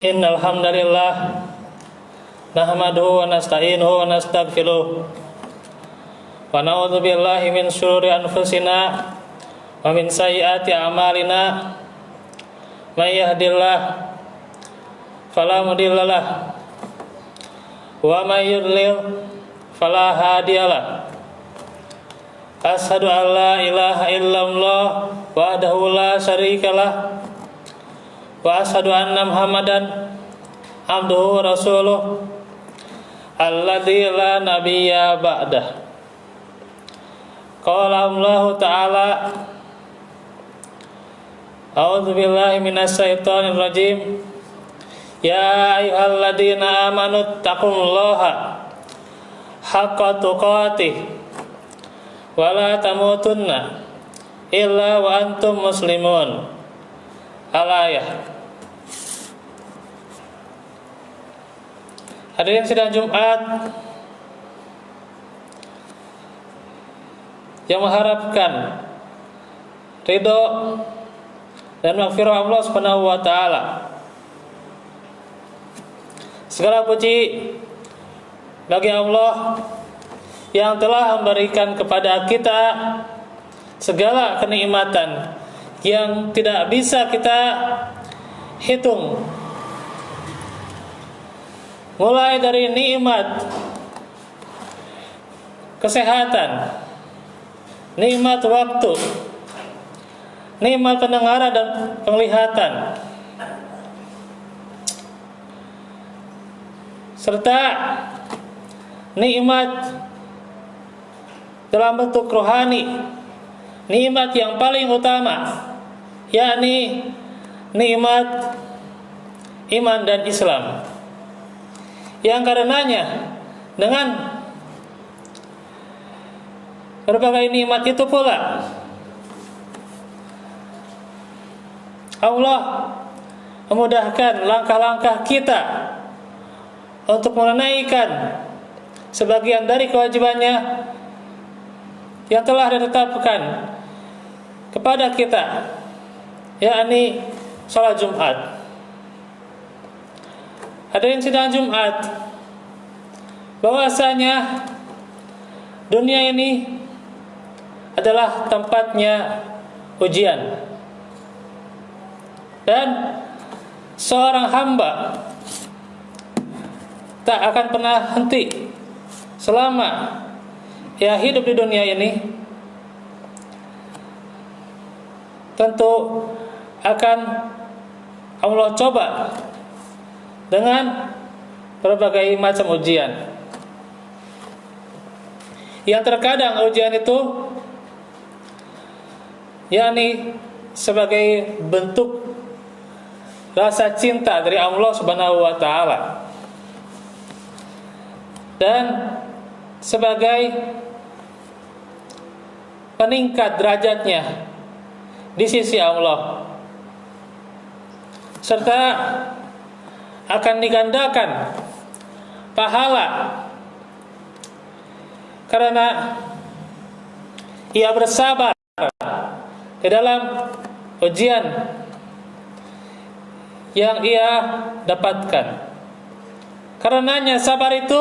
Innal hamdalillah nahmaduhu wa nasta'inuhu wa nastaghfiruh wa na'udzu billahi min shururi anfusina wa min sayyiati a'malina may yahdihillahu fala mudhillalah wa may yudlil fala hadiyalah. Asyhadu an la ilaha illallah wahdahu la syarikalah wa asyhadu anna Muhammadan abduhu wa rasuluh alladzi la nabiyya ba'dah. Qala Allah ta'ala a'udzu billahi minasy syaithanir rajim. Ya ayyuhalladzina amanu taqullaha haqqa tuqatih wa la tamutunna illa wa antum muslimun. Al-ayah. Hadirin sidang Jumat yang mengharapkan ridho dan maghfirah Allah Subhanahu wa taala. Segala puji bagi Allah yang telah memberikan kepada kita segala kenikmatan yang tidak bisa kita hitung. Mulai dari nikmat kesehatan, nikmat waktu, nikmat pendengaran dan penglihatan, serta nikmat dalam bentuk rohani, nikmat yang paling utama, yakni nikmat iman dan Islam. Yang karenanya dengan berbagai nikmat itu pula Allah memudahkan langkah-langkah kita untuk menunaikan sebagian dari kewajibannya yang telah ditetapkan kepada kita, yakni salat Jumat. Hadirin sidang Jumat, bahwasanya dunia ini adalah tempatnya ujian, dan seorang hamba tak akan pernah henti selama ia hidup di dunia ini. Tentu akan Allah coba dengan berbagai macam ujian, yang terkadang ujian itu yakni sebagai bentuk rasa cinta dari Allah Subhanahu wa taala, dan sebagai peningkat derajatnya di sisi Allah, serta akan digandakan pahala karena ia bersabar di dalam ujian yang ia dapatkan. Karenanya sabar itu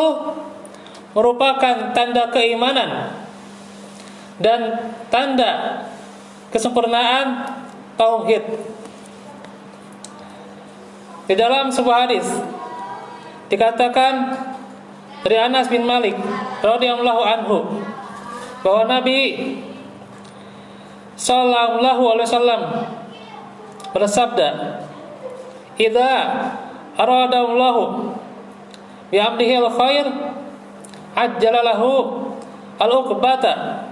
merupakan tanda keimanan dan tanda kesempurnaan tauhid. Di dalam sebuah hadis dikatakan dari Anas bin Malik radhiyallahu anhu bahwa Nabi sallallahu alaihi wasallam bersabda, "Idza aradallahu bi 'abdihi al-khair ajjala lahu al-uqbata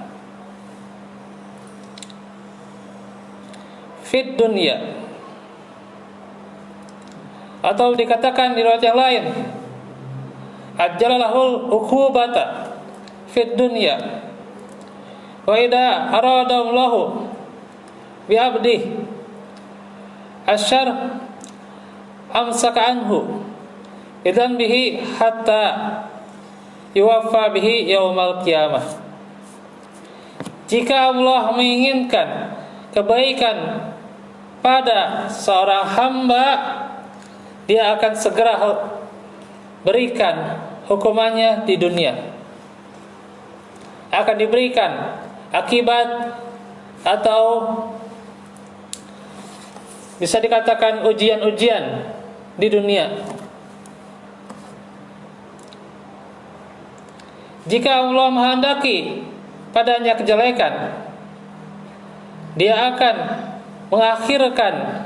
fid dunya." Atau dikatakan di riwayat yang lain, ajjalalahul uqubata fid dunya wa idza aradallahu bi 'abdihi asyarr amsaka anhu idzan bihi hatta yuwaffa bihi yaumal qiyamah. Jika Allah menginginkan kebaikan pada seorang hamba, dia akan segera berikan hukumannya di dunia. Akan diberikan akibat atau bisa dikatakan ujian-ujian di dunia. Jika Allah menghendaki padanya kejelekan, dia akan mengakhirkan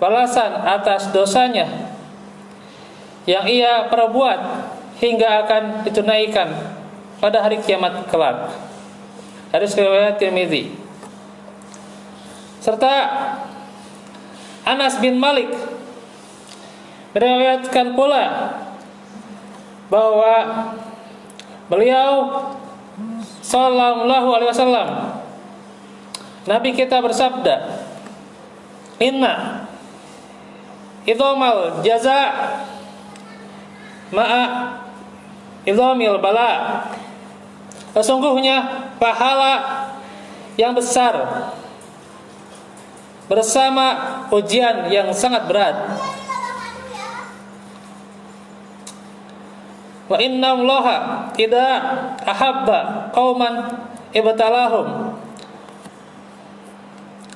balasan atas dosanya yang ia perbuat hingga akan ditunaikan pada hari kiamat kelak. Hadis riwayat Tirmidzi. Serta Anas bin Malik meriwayatkan pula bahwa beliau sallallahu alaihi wasallam, Nabi kita bersabda, "Inna idhamal jaza ma'a idhamil bala." Sesungguhnya pahala yang besar bersama ujian yang sangat berat. Wa inna Allaha idza ahabba qauman ibtalahum.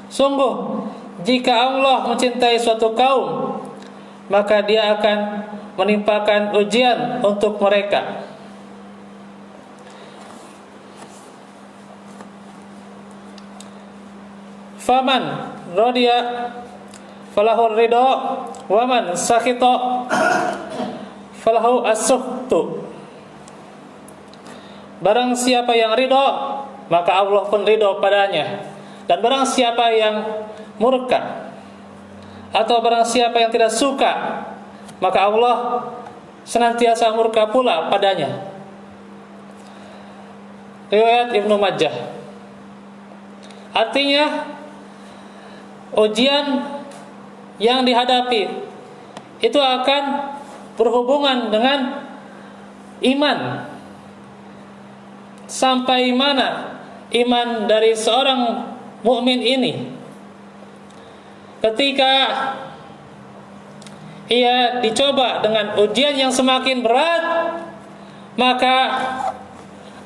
Sungguh jika Allah mencintai suatu kaum, maka dia akan menimpakan ujian untuk mereka. Faman radiya falahu ridha wa man sakhita falahu as-sukhtu. Barang siapa yang ridha, maka Allah pun ridha padanya. Dan barang siapa yang murka atau barang siapa yang tidak suka, maka Allah senantiasa murka pula padanya. Riwayat Ibnu Majah. Artinya ujian yang dihadapi itu akan berhubungan dengan iman. Sampai mana iman dari seorang mukmin ini ketika ia dicoba dengan ujian yang semakin berat, maka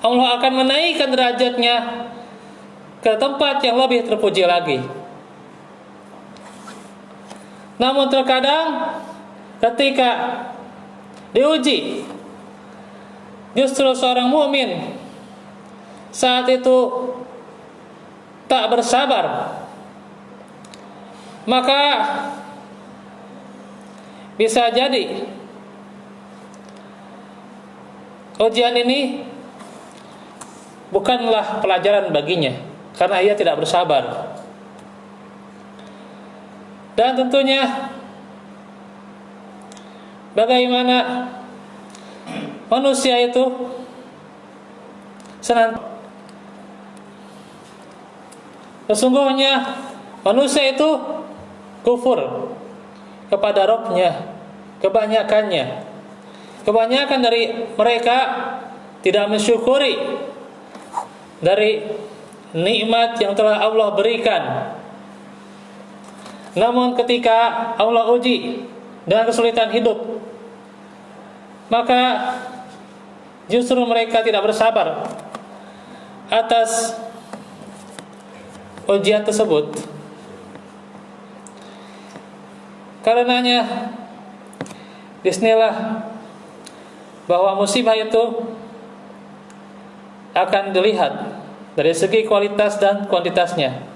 Allah akan menaikkan derajatnya ke tempat yang lebih terpuji lagi. Namun terkadang ketika diuji, justru seorang mukmin saat itu tak bersabar, maka bisa jadi ujian ini bukanlah pelajaran baginya karena ia tidak bersabar. Dan tentunya bagaimana manusia itu sesungguhnya manusia itu kufur kepada Rabb-Nya, kebanyakan dari mereka tidak mensyukuri dari nikmat yang telah Allah berikan. Namun ketika Allah uji dengan kesulitan hidup, maka justru mereka tidak bersabar atas ujian tersebut. Karenanya disinilah bahwa musibah itu akan dilihat dari segi kualitas dan kuantitasnya.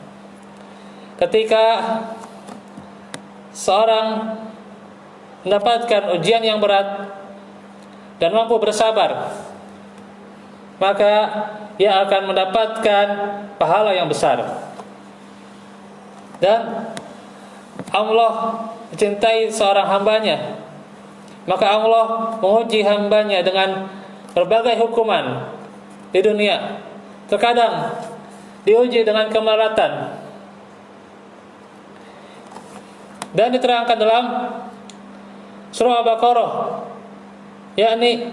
Ketika seorang mendapatkan ujian yang berat dan mampu bersabar, maka ia akan mendapatkan pahala yang besar. Dan Allah mencintai seorang hambanya, maka Allah menguji hambanya dengan berbagai hukuman di dunia. Terkadang diuji dengan kemelaratan. Dan diterangkan dalam surah Al-Baqarah, yakni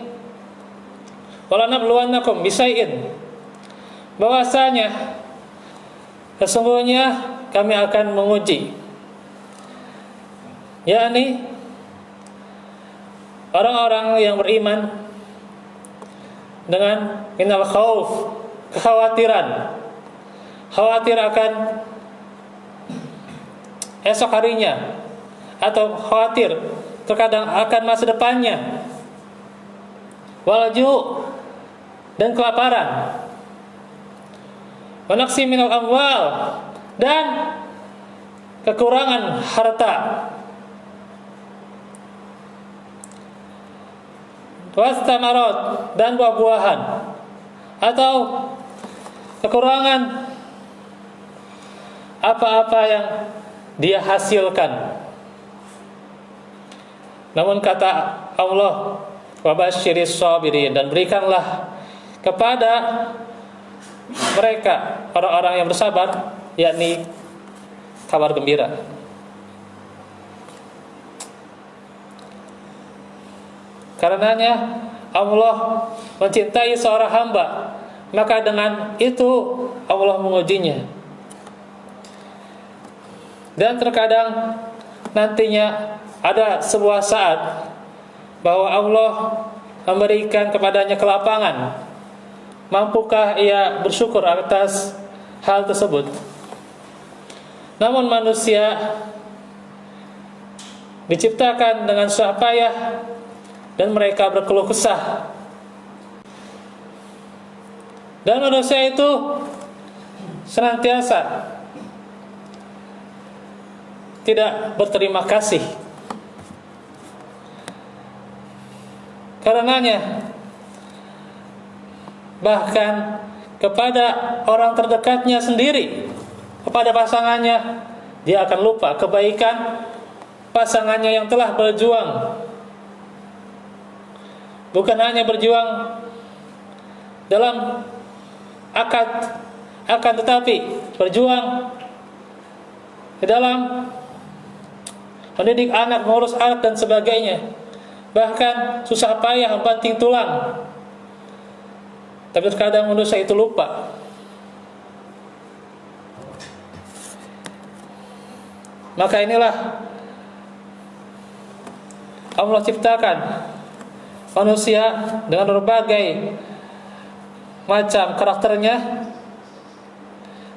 walanabluwannakum bisai'in, bahwasanya sesungguhnya kami akan menguji, yakni orang-orang yang beriman dengan minal khauf, kekhawatiran, khawatir akan esok harinya, atau khawatir terkadang akan masa depannya, walju, dan kelaparan, wa naqsi minal amwal, dan kekurangan harta, wastamarat, dan buah-buahan, atau kekurangan apa-apa yang dia hasilkan. Namun kata Allah, wa basyiris sabirin, dan berikanlah kepada mereka orang-orang yang bersabar, yakni kabar gembira. Karenanya Allah mencintai seorang hamba, maka dengan itu Allah mengujinya. Dan terkadang nantinya ada sebuah saat bahwa Allah memberikan kepadanya kelapangan. Mampukah ia bersyukur atas hal tersebut? Namun manusia diciptakan dengan susah payah dan mereka berkeluh kesah. Dan manusia itu senantiasa tidak berterima kasih. Karenanya bahkan kepada orang terdekatnya sendiri, kepada pasangannya, dia akan lupa kebaikan pasangannya yang telah berjuang. Bukan hanya berjuang dalam akad, akan tetapi berjuang di dalam mendidik anak, mengurus anak dan sebagainya. Bahkan susah payah membanting tulang. Tapi terkadang manusia itu lupa. Maka inilah Allah ciptakan manusia dengan berbagai macam karakternya,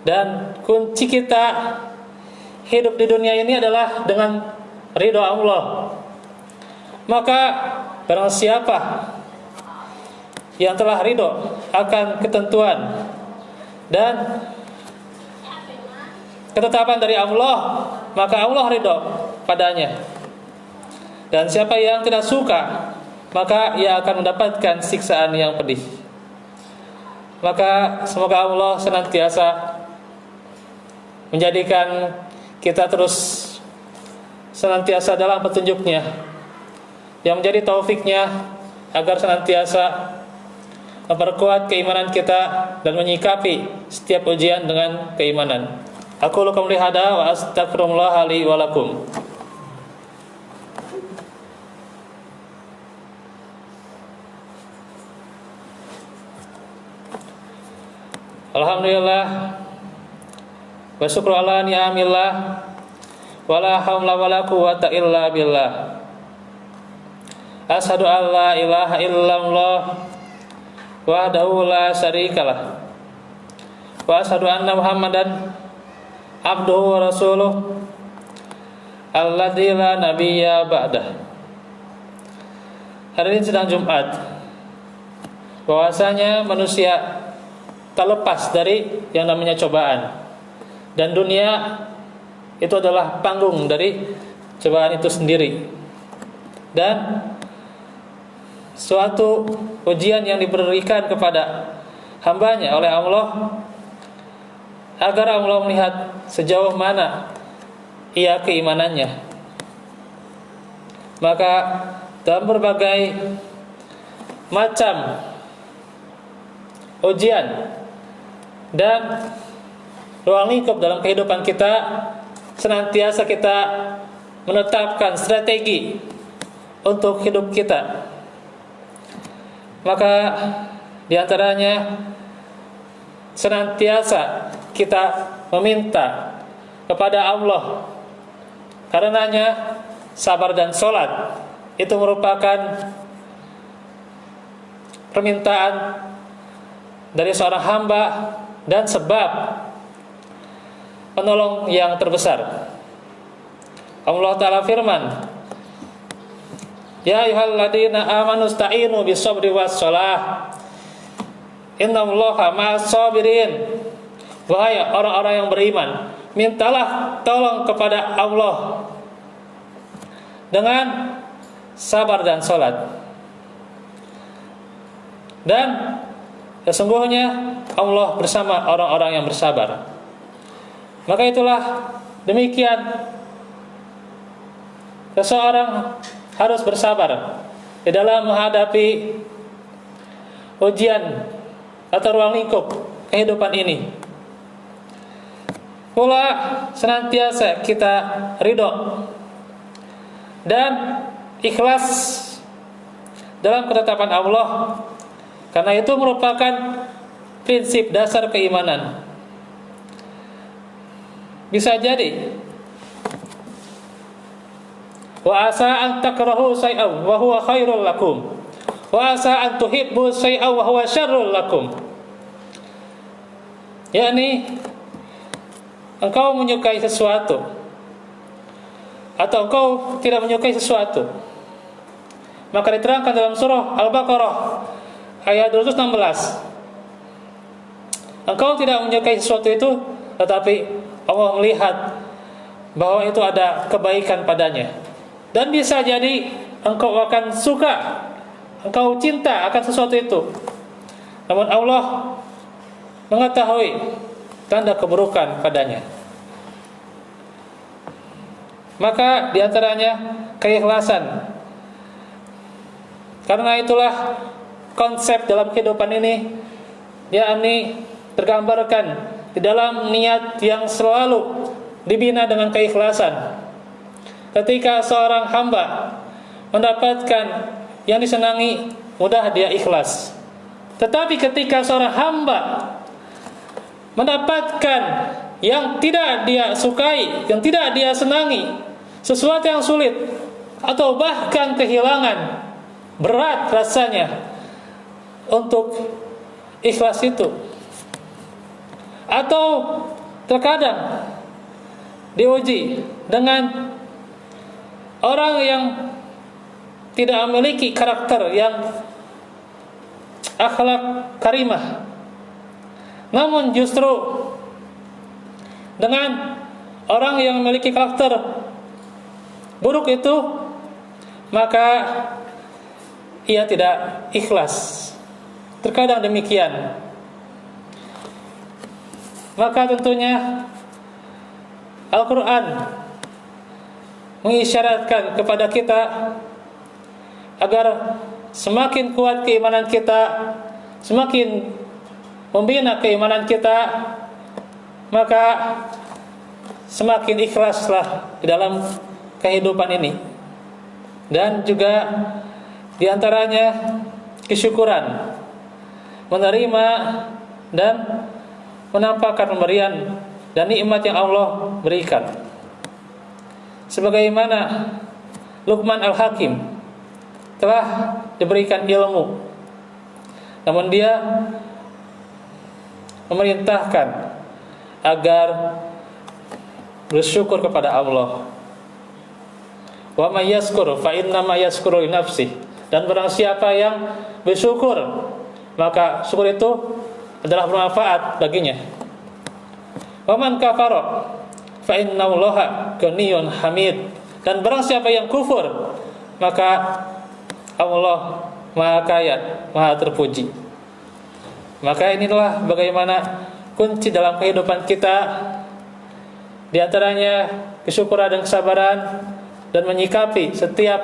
dan kunci kita hidup di dunia ini adalah dengan ridho Allah. Maka barang siapa yang telah ridho akan ketentuan dan ketetapan dari Allah, maka Allah ridho padanya. Dan siapa yang tidak suka, maka ia akan mendapatkan siksaan yang pedih. Maka semoga Allah senantiasa menjadikan kita terus senantiasa dalam petunjuknya, yang menjadi taufiknya agar senantiasa memperkuat keimanan kita dan menyikapi setiap ujian dengan keimanan. Aku lakum lihada wa astaghfirullah li wa lakum. Alhamdulillah wa syukru ala ni'amillah wa la haula wa la quwwata illa billah. Asyhadu an la ilaha illallah wahdahu la syarikalah wa asyhadu anna Muhammadan abduhu wa rasuluh alladzi la nabiyya ba'dah. Hari ini sedang Jumat, bahwasanya manusia tak lepas dari yang namanya cobaan, dan dunia itu adalah panggung dari cobaan itu sendiri, dan suatu ujian yang diberikan kepada hambanya oleh Allah agar Allah melihat sejauh mana ia keimanannya. Maka dalam berbagai macam ujian dan ruang lingkup dalam kehidupan kita, senantiasa kita menetapkan strategi untuk hidup kita. Maka diantaranya senantiasa kita meminta kepada Allah. Karenanya sabar dan sholat itu merupakan permintaan dari seorang hamba dan sebab penolong yang terbesar. Allah Ta'ala firman, ya ayyuhalladzina amanu sta'inu bis-sabri was-shalah innallaha ma'as sabirin. Wahai orang-orang yang beriman, mintalah tolong kepada Allah dengan sabar dan salat. Dan sesungguhnya Allah bersama orang-orang yang bersabar. Maka itulah demikian seseorang harus bersabar di dalam menghadapi ujian atau ruang lingkup kehidupan ini. Pula senantiasa kita ridho dan ikhlas dalam ketetapan Allah, karena itu merupakan prinsip dasar keimanan. Bisa jadi wa asa an takrahu syai'an wa huwa khairul lakum wa asa an tuhibbu syai'an wa huwa syarrul lakum. Yakni engkau menyukai sesuatu atau engkau tidak menyukai sesuatu. Maka diterangkan dalam surah Al-Baqarah ayat 216. Engkau tidak menyukai sesuatu itu, tetapi Allah melihat bahwa itu ada kebaikan padanya. Dan bisa jadi engkau akan suka, engkau cinta akan sesuatu itu, namun Allah mengetahui tanda keburukan padanya. Maka diantaranya keikhlasan. Karena itulah konsep dalam kehidupan ini, yakni tergambarkan di dalam niat yang selalu dibina dengan keikhlasan. Ketika seorang hamba mendapatkan yang disenangi, mudah dia ikhlas. Tetapi ketika seorang hamba mendapatkan yang tidak dia sukai, yang tidak dia senangi, sesuatu yang sulit atau bahkan kehilangan, berat rasanya untuk ikhlas itu. Atau terkadang diuji dengan orang yang tidak memiliki karakter yang akhlak karimah, namun justru dengan orang yang memiliki karakter buruk itu, maka ia tidak ikhlas. Terkadang demikian. Maka tentunya Al-Quran mengisyaratkan kepada kita agar semakin kuat keimanan kita, semakin membina keimanan kita, maka semakin ikhlaslah di dalam kehidupan ini. Dan juga diantaranya kesyukuran, menerima dan menampakkan pemberian dan nikmat yang Allah berikan. Sebagaimana Luqman Al-Hakim telah diberikan ilmu, namun dia memerintahkan agar bersyukur kepada Allah. Wa may yashkur fa innama yashkuru li nafsihi. Dan barang siapa yang bersyukur, maka syukur itu adalah bermanfaat baginya. Wa man kafara fa innallaha ghaniyyun hamid. Dan barang siapa yang kufur, maka Allah Maha Kaya, Maha Terpuji. Maka inilah bagaimana kunci dalam kehidupan kita, di antaranya kesyukuran dan kesabaran, dan menyikapi setiap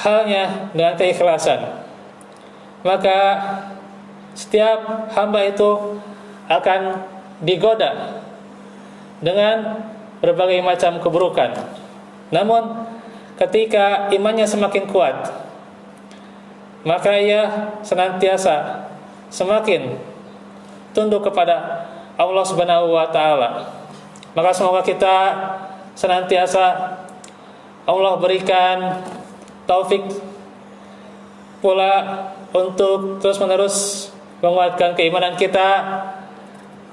halnya dengan keikhlasan. Maka setiap hamba itu akan digoda dengan berbagai macam keburukan. Namun ketika imannya semakin kuat, maka ia senantiasa semakin tunduk kepada Allah Subhanahu wa taala. Maka semoga kita senantiasa Allah berikan taufik pula untuk terus-menerus menguatkan keimanan kita,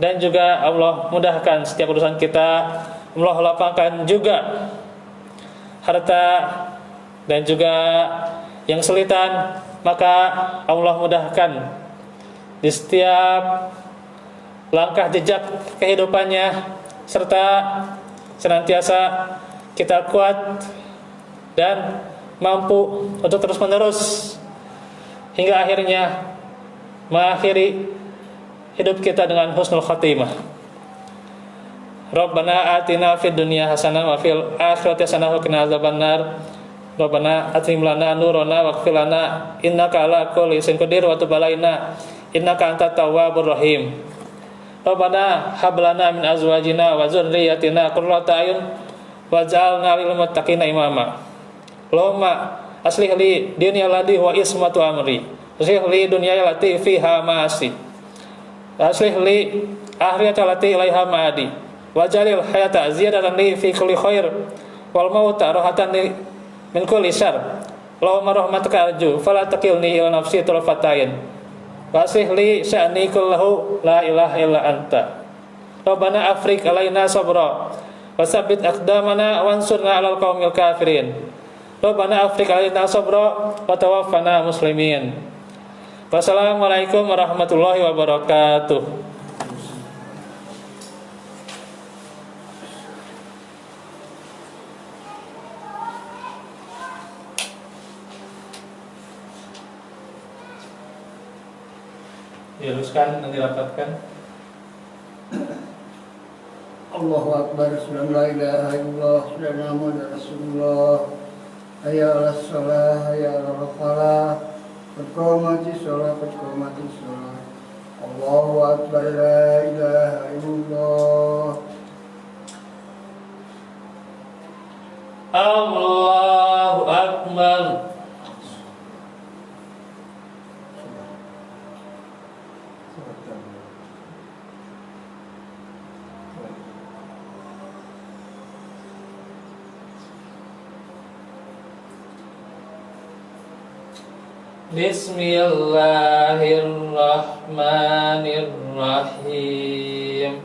dan juga Allah mudahkan setiap urusan kita. Allah lapangkan juga harta dan juga yang sulitan, maka Allah mudahkan di setiap langkah jejak kehidupannya, serta senantiasa kita kuat dan mampu untuk terus-menerus hingga akhirnya mengakhiri hidup kita dengan husnul khatimah. Rabbana atina fid dunya hasanah wa fil akhirati hasanah wa qina azabannar. Rabbana atim lana nurana waghfir lana innaka ala kulli syai'in qadir wa tub alaina innaka antat tawwabur rahim. Rabbana hab lana min azwajina wa dzurriyyatina qurrata a'yun waj'alna lil muttaqina imama. Allahumma aslih li dunya allati wa ismatu amri. Aslih li dunya allati fiha ma'asi. Aslih li akhirati allati ilaiha ma'adi. Waj'alil hayata ziyadatan li fi kulli khair wal mauta rahatan li min kulli syarr. Allahumma rahmataka arju fala taqilni ila nafsi tarfatayn. Waslih li sya'ni kullahu la ilaha illa anta. Rabbana afriq alaina sabra wa tsabbit aqdamana wansurna 'alal qaumil kafirin. Rabbana afriq alaina sabra wa tawaffana muslimin. Wassalamualaikum warahmatullahi wabarakatuh. Diluruskan dan dirapatkan. Allahu Akbar, Assalamualaikum la ilaha illallah, Muhammadur Rasulullah. Hayya 'alas shalah, hayya 'alal falah. Qad qamatis shalah, qad qamatis shalah. Allahu Akbar, la ilaha illallah. Allahu Akbar. Bismillahirrahmanirrahim.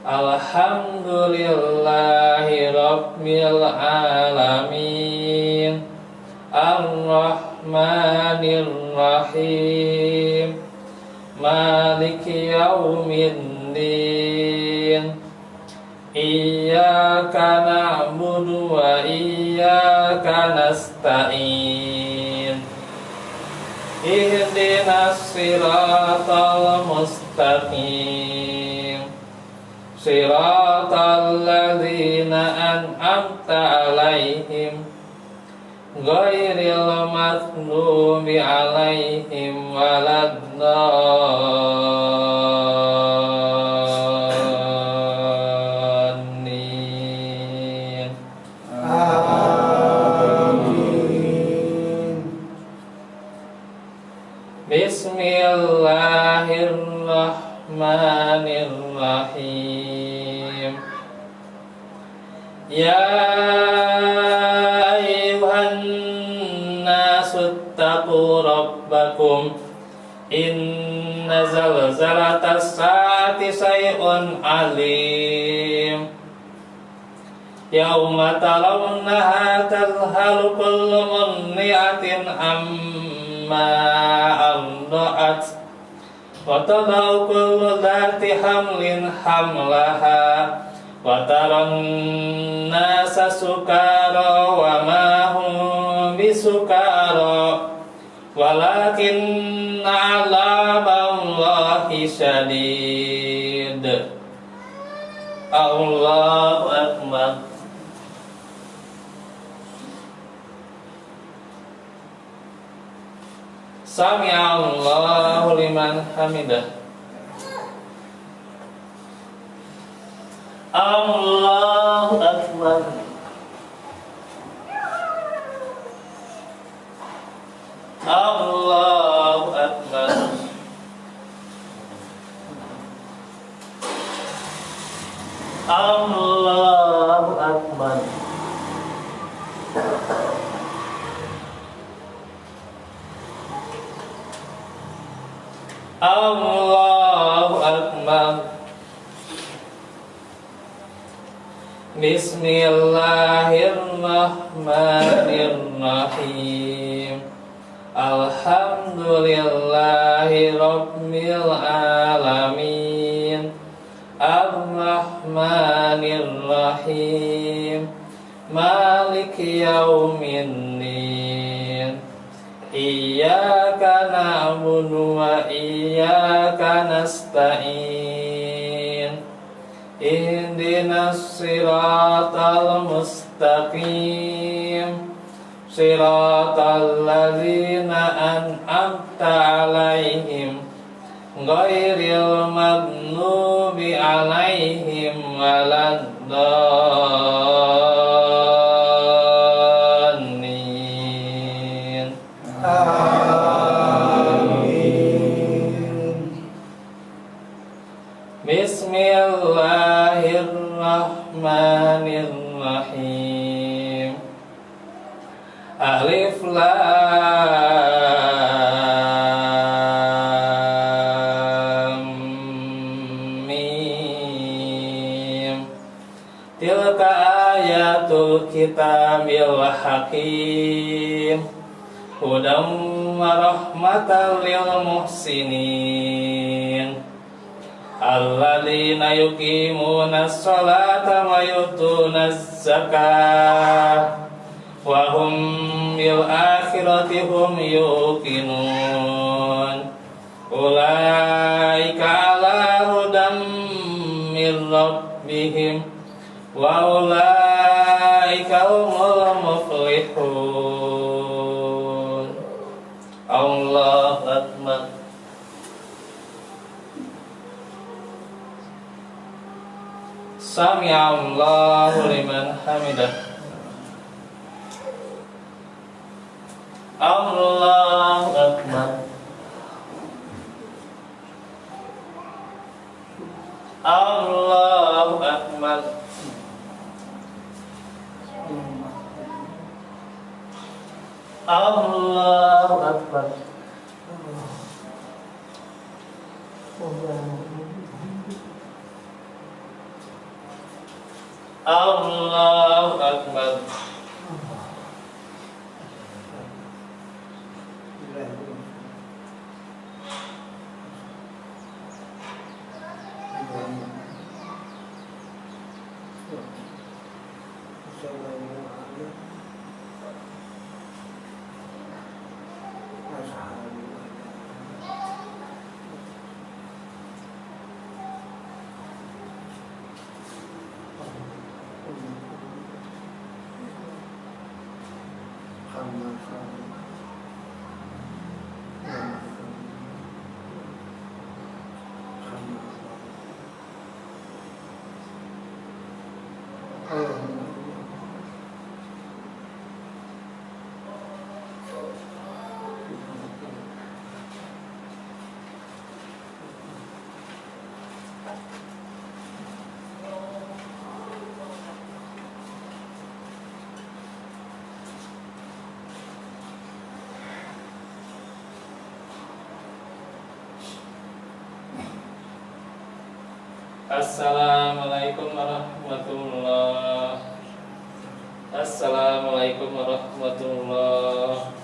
Alhamdulillahi rabbil alamin. Ar-Rahmanir-Rahim. Maliki yaumiddin. Iyyaka na'budu wa iyyaka nasta'in. Ihdinas siratal mustaqim. Siratal ladzina an'amta 'alaihim ghairil maghdubi 'alaihim waladdallin. Bismillahirrahmanirrahim. Ya ayyuhan nasu taqu rabbakum inna zalzalatas saati syai'un 'alim. Yauma tarawnaha tadhhalu kullu murdi'atin amma arda'at wa tadau kullu dhati hamlin hamlaha wa taran nasa sukara wa ma hum bisukara walakinna 'adzaballahi syadid. Allahu akbar. Sami'allahu liman hamidah. Allahu akbar. Allahu akbar. Allahu akbar. Allahu Akbar. Bismillahirrahmanirrahim. Alhamdulillahi Rabbil Alamin. Ar-Rahmanir-Rahim. Maliki Yaumiddin. Iyyaka na'budu wa iyyaka nasta'in. Ihdinas siratal mustaqim. Siratal ladzina an'amta 'alaihim ghairil maghdubi 'alaihim waladdallin. Amin. Bismillahirrahmanirrahim. Alif Lam Mim. Tilka ayatul kitabil hakim. Hudam wa rahmatan lil muhsinin. Alladzina yuqimuna sholata wa yutuna zakah wa hum bil akhirati hum yuqinun. Ulaika ala hudam min rabbihim wa ulaika humul muflihun. Allahu Akbar. Sami'allahu liman hamidah. Allahu Akbar. Allahu Akbar. Allahu Akbar. Allahu Akbar. Assalamualaikum warahmatullahi. Assalamualaikum warahmatullahi.